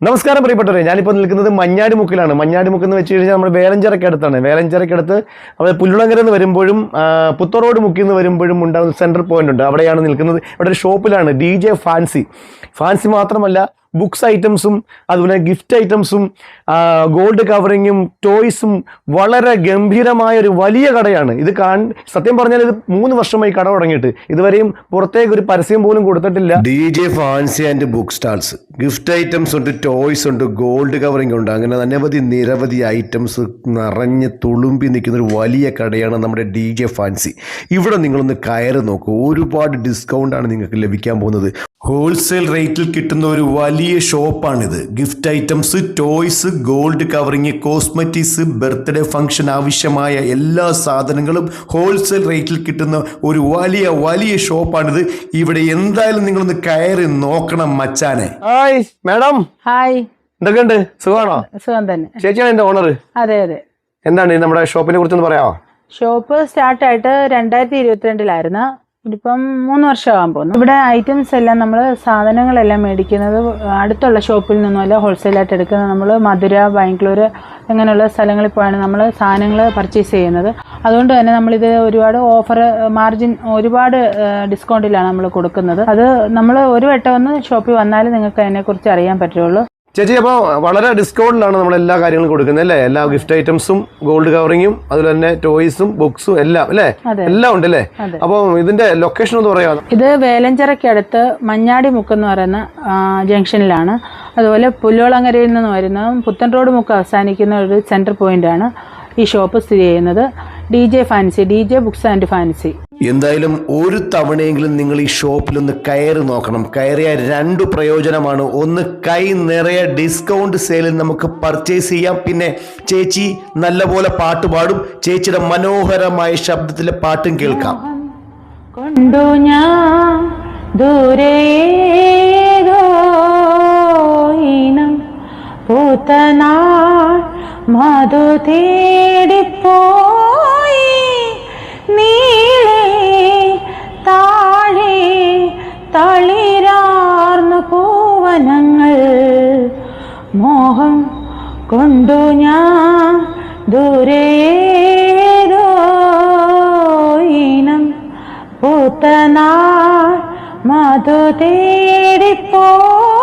നമസ്കാരം പ്രിയപ്പെട്ടവരെ, ഞാനിപ്പോൾ നിൽക്കുന്നത് മഞ്ഞാടിമുക്കിലാണ്. മഞ്ഞാടിമുക്ക് എന്ന് വെച്ച് കഴിഞ്ഞാൽ നമ്മുടെ വേലഞ്ചിറയ്ക്ക് അടുത്താണ്. വേലഞ്ചിറയ്ക്കടുത്ത് അവിടെ പുല്ലുളങ്കര എന്ന് വരുമ്പോഴും പുത്തറോഡ് മുക്കിൽ നിന്ന് വരുമ്പോഴും ഉണ്ടാകുന്ന സെൻട്രൽ പോയിന്റ് ഉണ്ട്. അവിടെയാണ് നിൽക്കുന്നത്. ഇവിടെ ഒരു ഷോപ്പിലാണ് DJ ഫാൻസി. ഫാൻസി മാത്രമല്ല, ബുക്സ് ഐറ്റംസും അതുപോലെ ഗിഫ്റ്റ് ഐറ്റംസും ഗോൾഡ് കവറിങ്ങും ടോയ്സും വളരെ ഗംഭീരമായ ഒരു വലിയ കടയാണ് ഇത്. സത്യം പറഞ്ഞാൽ ഇത് 3 വർഷമായി കട തുടങ്ങിയിട്ട് ഇതുവരെയും പുറത്തേക്ക് ഒരു പരസ്യം പോലും കൊടുത്തിട്ടില്ല. DJ fancy and book stalls, gift items ഉണ്ട്, ടോയ്സ് ഉണ്ട്, ഗോൾഡ് കവറിംഗ് ഉണ്ട്. അങ്ങനെ നിരവധി ഐറ്റംസ് നിറഞ്ഞ് തുളുമ്പി നിൽക്കുന്ന ഒരു വലിയ കടയാണ് നമ്മുടെ DJ ഫാൻസി. ഇവിടെ നിങ്ങളൊന്ന് കയറി നോക്കൂ. ഒരുപാട് ഡിസ്കൗണ്ടാണ് നിങ്ങൾക്ക് ലഭിക്കാൻ പോകുന്നത്. ഹോൾസെയിൽ റേറ്റിൽ കിട്ടുന്ന ഒരു വലിയ ഷോപ്പാണിത്. Gift items, toys, gold covering, cosmetics, birthday function ആവശ്യമായ എല്ലാ സാധനങ്ങളും ഹോൾസെയിൽ റേറ്റിൽ കിട്ടുന്ന ഒരു വലിയ ഷോപ്പാണിത്. ഇവിടെ എന്തായാലും നിങ്ങളൊന്ന് കയറി നോക്കണം മച്ചാനെ. Hi madam. ഹായ്, എന്തൊക്കെയുണ്ട്? സുഖമാണോ? സുഖം തന്നെ. ചേച്ചിയാണ് എന്റെ ഓണർ? അതെ അതെ. എന്താണ് നമ്മുടെ ഷോപ്പിനെ കുറിച്ചൊന്ന് പറയാമോ? ഷോപ്പ് സ്റ്റാർട്ടായിട്ട് 2022 ഇതിപ്പം 3 വർഷമാകാൻ പോകുന്നു. ഇവിടെ ഐറ്റംസ് എല്ലാം നമ്മൾ സാധനങ്ങളെല്ലാം മേടിക്കുന്നത് അടുത്തുള്ള ഷോപ്പിൽ നിന്നുമല്ല, ഹോൾസെയിലായിട്ട് എടുക്കുന്നത്. നമ്മൾ മധുര, ബാംഗ്ലൂർ അങ്ങനെയുള്ള സ്ഥലങ്ങളിൽ പോയാണ് നമ്മൾ സാധനങ്ങൾ പർച്ചേസ് ചെയ്യുന്നത്. അതുകൊണ്ട് തന്നെ നമ്മളിത് ഒരുപാട് ഓഫർ, മാർജിൻ, ഒരുപാട് ഡിസ്കൗണ്ടിലാണ് നമ്മൾ കൊടുക്കുന്നത്. അത് നമ്മൾ ഒരു വട്ടം ഒന്ന് ഷോപ്പിൽ വന്നാലും നിങ്ങൾക്ക് അതിനെക്കുറിച്ച് അറിയാൻ പറ്റുള്ളൂ. ചേച്ചി, അപ്പോൾ വളരെ ഡിസ്കൗണ്ടിലാണ് നമ്മൾ എല്ലാ കാര്യങ്ങളും കൊടുക്കുന്നത് അല്ലേ? എല്ലാ ഗിഫ്റ്റ് ഐറ്റംസും ഗോൾഡ് കവറിങ്ങും അതുപോലെ തന്നെ ടോയ്സും ബുക്സും എല്ലാം അല്ലേ? എല്ലാം ഉണ്ട് അല്ലേ? അപ്പോൾ ഇതിന്റെ ലൊക്കേഷൻ ഒന്ന് പറയാമോ? ഇത് വേലഞ്ചിറയ്ക്കടുത്ത് മഞ്ഞാടിമുക്ക് എന്ന് പറയുന്ന ജംഗ്ഷനിലാണ്. അതുപോലെ പുല്ലുളങ്ങരയിൽ നിന്ന് വരുന്ന പുത്തൻ റോഡ് മുക്ക് അവസാനിക്കുന്ന ഒരു സെൻട്രൽ പോയിന്റാണ് ഈ ഷോപ്പ് സ്ഥിതി ചെയ്യുന്നത്. DJ fancy, DJ books and fancy. എന്തായാലും ഒരു തവണയെങ്കിലും നിങ്ങൾ ഈ ഷോപ്പിലൊന്ന് കയറി നോക്കണം. കയറിയ 2 പ്രയോജനമാണ്. ഒന്ന്, കൈ നിറയെ ഡിസ്കൗണ്ട് സെയിലിൽ നമുക്ക് പർച്ചേസ് ചെയ്യാം. പിന്നെ ചേച്ചി നല്ലപോലെ പാട്ട് പാടും. ചേച്ചിയുടെ മനോഹരമായ ശബ്ദത്തിലെ പാട്ടും കേൾക്കാം. കൊണ്ടു ഞാൻ പൂത്തനാൾ മധു തേടിപ്പോയി നീളെ താഴെ തളിരാർന്ന പൂവനങ്ങൾ മോഹം കൊണ്ടു ഞാൻ ദൂരേതോ ഇനം പൂത്തനാൾ മധു തേടിപ്പോയി